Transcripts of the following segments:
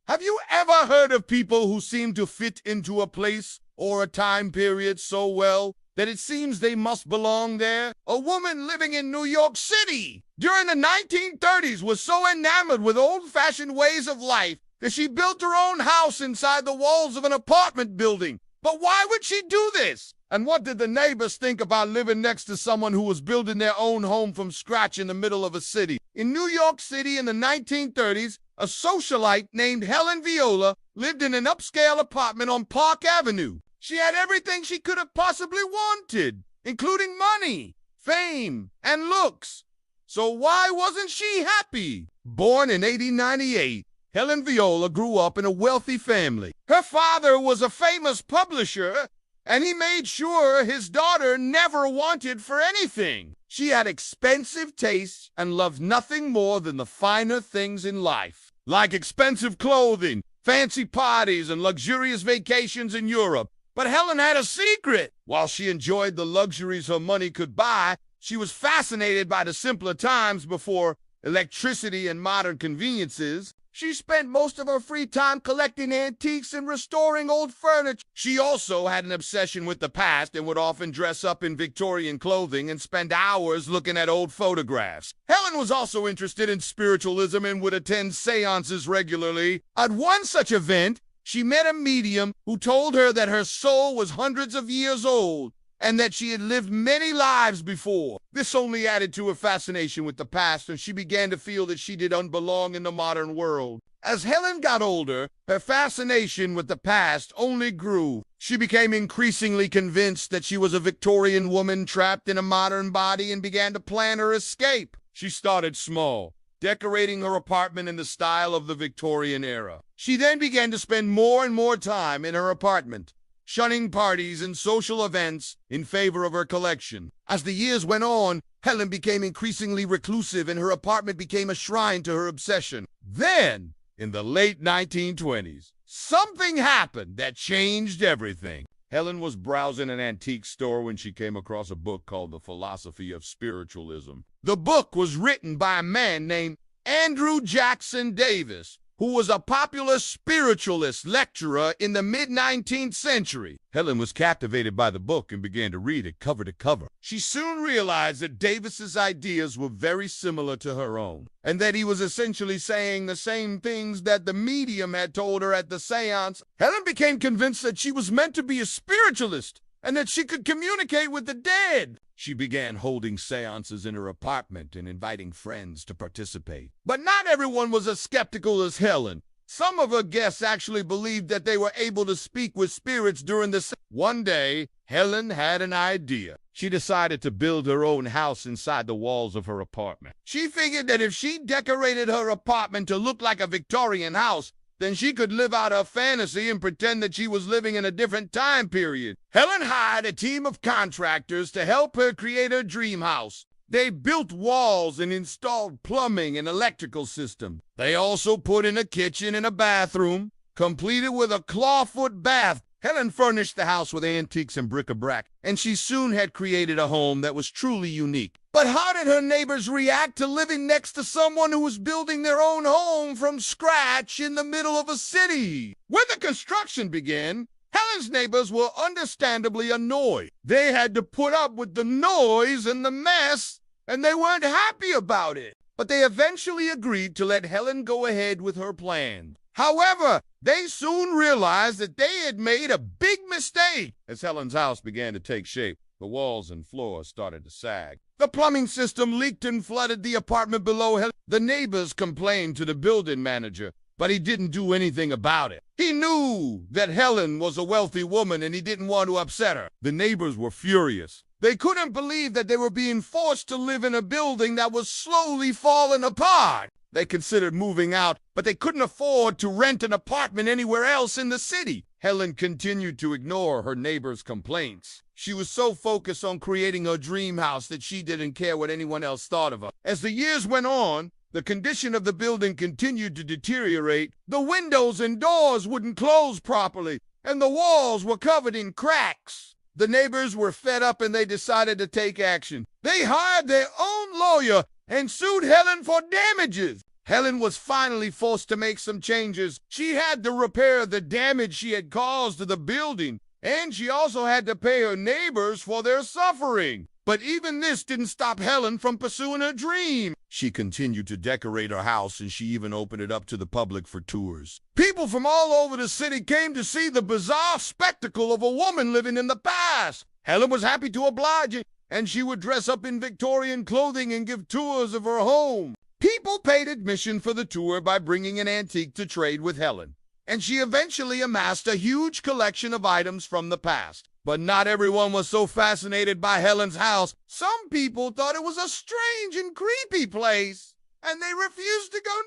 Have you ever heard of people who seem to fit into a place or a time period so well that it seems they must belong there? A woman living in New York City during the 1930s was so enamored with old-fashioned ways of life that she built her own house inside the walls of an apartment building. But why would she do this? And what did the neighbors think about living next to someone who was building their own home from scratch in the middle of a city? In New York City in the 1930s, a socialite named Helen Viola lived in an upscale apartment on Park Avenue. She had everything she could have possibly wanted, including money, fame, and looks. So why wasn't she happy? Born in 1898, Helen Viola grew up in a wealthy family. Her father was a famous publisher, and he made sure his daughter never wanted for anything. She had expensive tastes and loved nothing more than the finer things in life, like expensive clothing, fancy parties, and luxurious vacations in Europe. But Helen had a secret. While she enjoyed the luxuries her money could buy, she was fascinated by the simpler times before electricity and modern conveniences. She spent most of her free time collecting antiques and restoring old furniture. She also had an obsession with the past and would often dress up in Victorian clothing and spend hours looking at old photographs. Helen was also interested in spiritualism and would attend seances regularly. At one such event, she met a medium who told her that her soul was hundreds of years old and that she had lived many lives before. This only added to her fascination with the past, and she began to feel that she didn't belong in the modern world. As Helen got older, her fascination with the past only grew. She became increasingly convinced that she was a Victorian woman trapped in a modern body and began to plan her escape. She started small, decorating her apartment in the style of the Victorian era. She then began to spend more and more time in her apartment, shunning parties and social events in favor of her collection. As the years went on, Helen became increasingly reclusive and her apartment became a shrine to her obsession. Then, in the late 1920s, something happened that changed everything. Helen was browsing an antique store when she came across a book called The Philosophy of Spiritualism. The book was written by a man named Andrew Jackson Davis, who was a popular spiritualist lecturer in the mid-19th century. Helen was captivated by the book and began to read it cover to cover. She soon realized that Davis's ideas were very similar to her own, and that he was essentially saying the same things that the medium had told her at the seance. Helen became convinced that she was meant to be a spiritualist and that she could communicate with the dead. She began holding seances in her apartment and inviting friends to participate. But not everyone was as skeptical as Helen. Some of her guests actually believed that they were able to speak with spirits during the One day, Helen had an idea. She decided to build her own house inside the walls of her apartment. She figured that if she decorated her apartment to look like a Victorian house, then she could live out her fantasy and pretend that she was living in a different time period. Helen hired a team of contractors to help her create her dream house. They built walls and installed plumbing and electrical systems. They also put in a kitchen and a bathroom, completed with a clawfoot bath. Helen furnished the house with antiques and bric-a-brac, and she soon had created a home that was truly unique. But how did her neighbors react to living next to someone who was building their own home from scratch in the middle of a city? When the construction began, Helen's neighbors were understandably annoyed. They had to put up with the noise and the mess, and they weren't happy about it. But they eventually agreed to let Helen go ahead with her plan. However, they soon realized that they had made a big mistake. As Helen's house began to take shape, the walls and floors started to sag. The plumbing system leaked and flooded the apartment below Helen. The neighbors complained to the building manager, but he didn't do anything about it. He knew that Helen was a wealthy woman and he didn't want to upset her. The neighbors were furious. They couldn't believe that they were being forced to live in a building that was slowly falling apart. They considered moving out, but they couldn't afford to rent an apartment anywhere else in the city. Helen continued to ignore her neighbors' complaints. She was so focused on creating her dream house that she didn't care what anyone else thought of her. As the years went on, the condition of the building continued to deteriorate. The windows and doors wouldn't close properly, and the walls were covered in cracks. The neighbors were fed up and they decided to take action. They hired their own lawyer and sued Helen for damages. Helen was finally forced to make some changes. She had to repair the damage she had caused to the building, and she also had to pay her neighbors for their suffering. But even this didn't stop Helen from pursuing her dream. She continued to decorate her house, and she even opened it up to the public for tours. People from all over the city came to see the bizarre spectacle of a woman living in the past. Helen was happy to oblige, and she would dress up in Victorian clothing and give tours of her home. People paid admission for the tour by bringing an antique to trade with Helen, and she eventually amassed a huge collection of items from the past. But not everyone was so fascinated by Helen's house. Some people thought it was a strange and creepy place, and they refused to go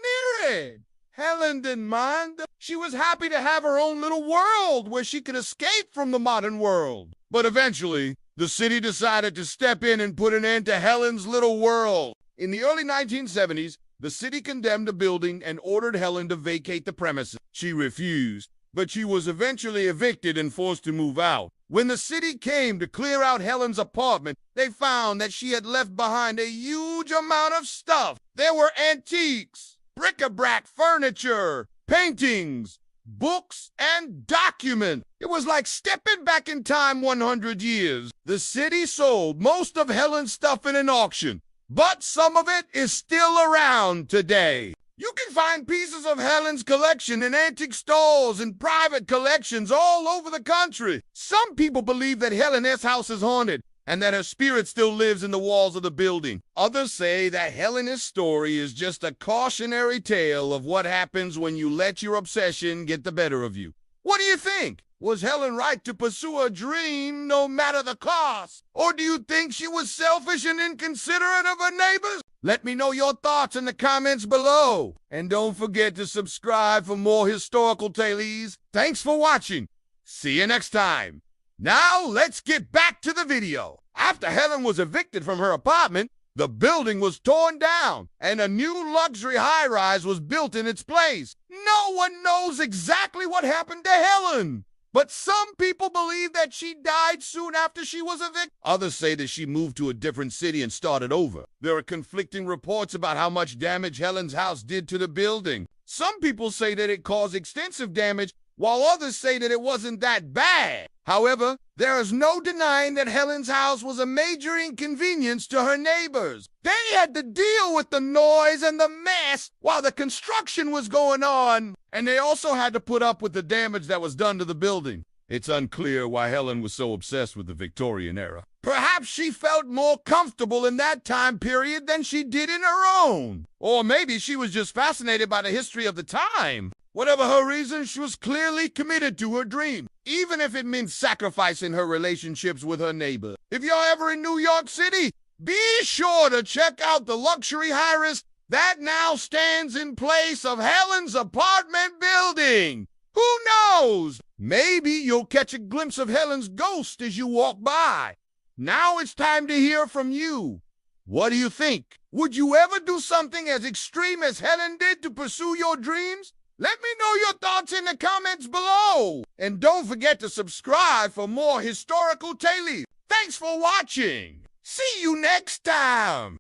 near it. Helen didn't mind. She was happy to have her own little world where she could escape from the modern world. But eventually, the city decided to step in and put an end to Helen's little world. In the early 1970s, the city condemned the building and ordered Helen to vacate the premises. She refused, but she was eventually evicted and forced to move out. When the city came to clear out Helen's apartment, they found that she had left behind a huge amount of stuff. There were antiques, bric-a-brac furniture, paintings, books, and documents. It was like stepping back in time 100 years. The city sold most of Helen's stuff in an auction, but some of it is still around today. You can find pieces of Helen's collection in antique stores and private collections all over the country. Some people believe that Helen's house is haunted and that her spirit still lives in the walls of the building. Others say that Helen's story is just a cautionary tale of what happens when you let your obsession get the better of you. What do you think? Was Helen right to pursue her dream no matter the cost? Or do you think she was selfish and inconsiderate of her neighbors? Let me know your thoughts in the comments below. And don't forget to subscribe for more historical tales. Thanks for watching. See you next time. Now let's get back to the video. After Helen was evicted from her apartment, the building was torn down and a new luxury high-rise was built in its place. No one knows exactly what happened to Helen, but some people believe that she died soon after she was evicted. Others say that she moved to a different city and started over. There are conflicting reports about how much damage Helen's house did to the building. Some people say that it caused extensive damage, while others say that it wasn't that bad. However, there is no denying that Helen's house was a major inconvenience to her neighbors. They had to deal with the noise and the mess while the construction was going on, and they also had to put up with the damage that was done to the building. It's unclear why Helen was so obsessed with the Victorian era. Perhaps she felt more comfortable in that time period than she did in her own. Or maybe she was just fascinated by the history of the time. Whatever her reason, she was clearly committed to her dream, even if it meant sacrificing her relationships with her neighbor. If you're ever in New York City, be sure to check out the luxury high-rise that now stands in place of Helen's apartment building. Who knows? Maybe you'll catch a glimpse of Helen's ghost as you walk by. Now it's time to hear from you. What do you think? Would you ever do something as extreme as Helen did to pursue your dreams? Let me know your thoughts in the comments below. And don't forget to subscribe for more historical tales. Thanks for watching. See you next time.